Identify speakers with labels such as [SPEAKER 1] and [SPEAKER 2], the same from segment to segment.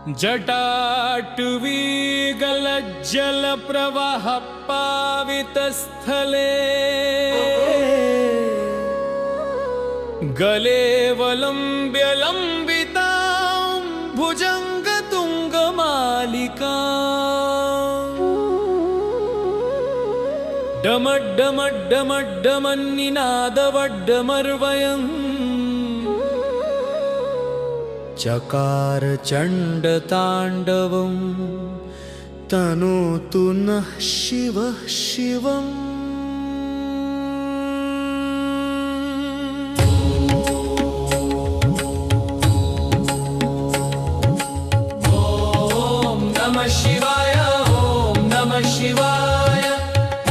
[SPEAKER 1] जटाटवी गलज्जल प्रवाह पावितस्थले गले वलंब्य लंबितां भुजंग तुंगमालिका डमड्डमड्डमड्डमन्निनादवड्डमर्वयम् चकार चण्डताण्डवं तनोतु नः शिवः शिवम्। ॐ नमः शिवाय, ॐ नमः शिवाय,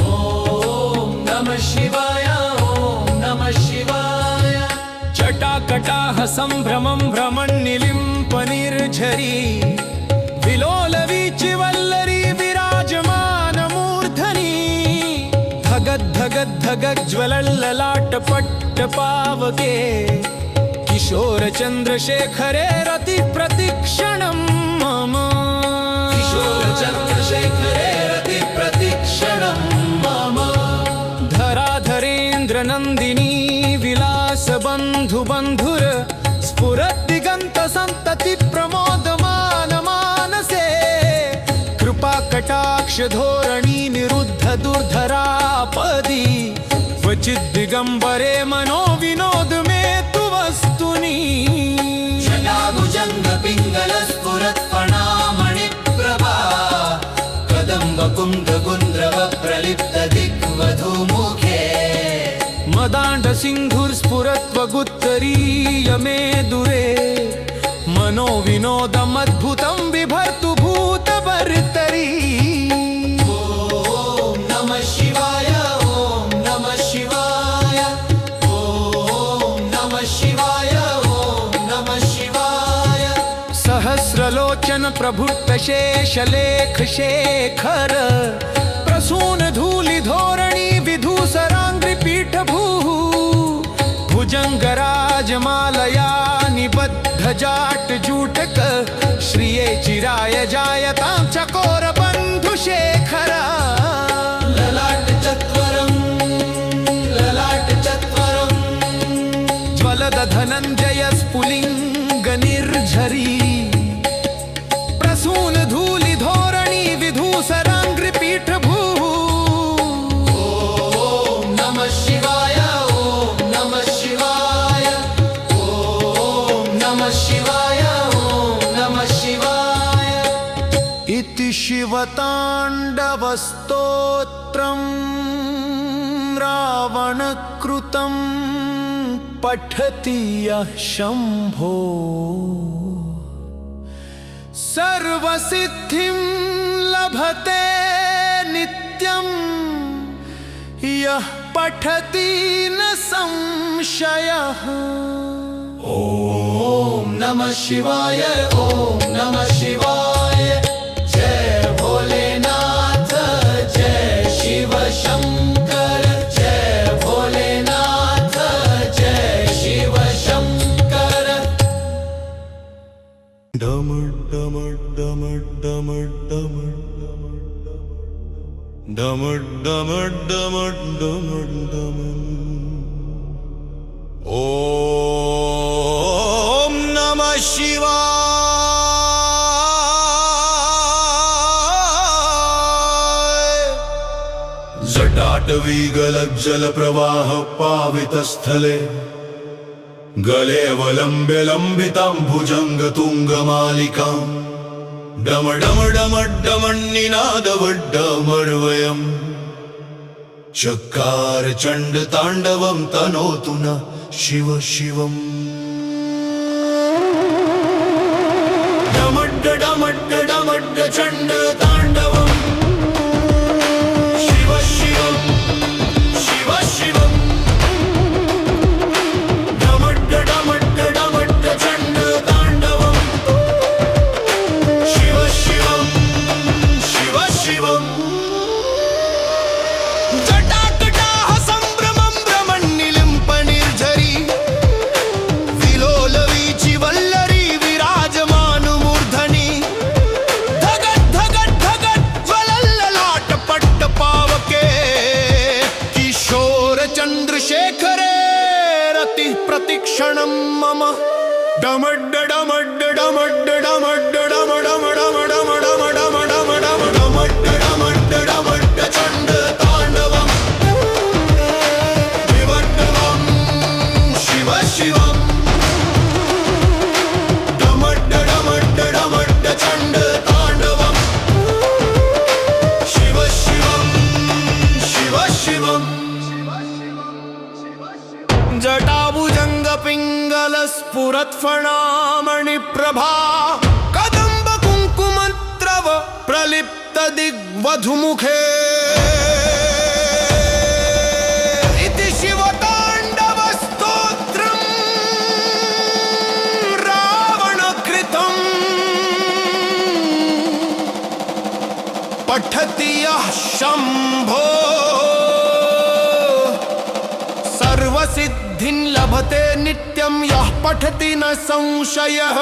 [SPEAKER 1] ॐ नमः शिवाय, ॐ नमः शिवाय। जटाकटाह सम्भ्रमं भ्रमन्निलिम्पनिर्झरी विलोलवीचि वल्लरी विराजमानमूर्धनि धगद्धगद्धगज्ज्वलल्ललाटपट्टपावके किशोरचन्द्रशेखरे रतिप्रतिक्षणं मम किशोरचन्द्रशेखरे रतिप्रतिक्षणं मम धराधरेन्द्रनन्दिनी विलासबन्धुबन्धुर स्फुरद्दिगन्त सन्तति प्रमोदमान मानसे कृपाकटाक्ष धोरणी निरुद्ध दुर्धरापदी क्वचिद्दिगम्बरे मनो विनोद मे तु वस्तुनि जटाभुजङ्ग पिङ्गल स्फुरत्फणामणिप्रभा कदम्ब कुन्द गुन्द्रव प्रलिप्त दिग्वधूमुखे मदाण्ड सिन्धुर्स्फुरत्वगुत्तरीय मे दुरे मनो विनोदमद्भुतं बिभर्तु भूतभर्तरी। ॐ नमः शिवाय, ॐ नमः शिवाय, ॐ नमः शिवाय, ॐ नमः शिवाय। सहस्रलोचन प्रभुत्त शेषलेख शेखर प्रसून धूलि धोरणी विधूसराङ्घ्रि पीठभूः भुजङ्गराजमालया निबद्ध जाट जूटक श्रिये चिराय जायतां चकोर बन्धुशेखरा ललाट चत्वरं ज्वलद धनञ्जय स्फुलिङ्ग निर्झरी प्रसून धूलि धोरणी विधूसराङ्घ्रि पीठभूः। ॐ नमः शिवाय, ॐ नमः शिवाय, ॐ नमः शिवाय, ॐ नमः शिवाय। इति शिवताण्डवस्तोत्रं रावणकृतं पठति यः शम्भो सर्वसिद्धिं लभते नित्यं यः पठति न संशयः। ॐ नमः शिवाय, ॐ नमः शिवाय। जय भोलेनाथ, जय शिव शंकर, जय भोलेनाथ, जय शिव शंकर। डम डम डम डम डम डम डम डम डम डम। ॐ नमः शिवाय। जटाटवी गलज्जल प्रवाह पावितस्थले गले वलंब्य लंबितां भुजंग तुंगमालिकां डम डम डम डमन्निनादवड्डमर्वयम् चकार चण्डताण्डवं तनोतु न शिव शिवम्। डमड्ड डमड्ड डमड्ड चण्डताण्डवम् शिव शिवम् शिव शिवम्। जटाकटाह सम्भ्रमं भ्रमन्निलिम्पनिर्झरी विलोलवीचि वल्लरी विराजमानमूर्धनि डमड डमड डमड डमड डमड डमड डमड डमड डमड डमड डमड डमड डमड चंड तांडवम विवट्टवम शिव शिवम डमड डमड डमड चंड तांडवम शिव शिवम शिव शिवम जटाभुजंग पिंगल स्फुरत्फणामणि प्रभा कदंब कुंकुमत्रव प्रलिप्त दिग्वधुमुखे इति शिवतांडव स्तोत्रम् रावणकृतम् पठति यः शंभो सर्वसिद्धिं लभते नित्यं यः पठति न संशयः।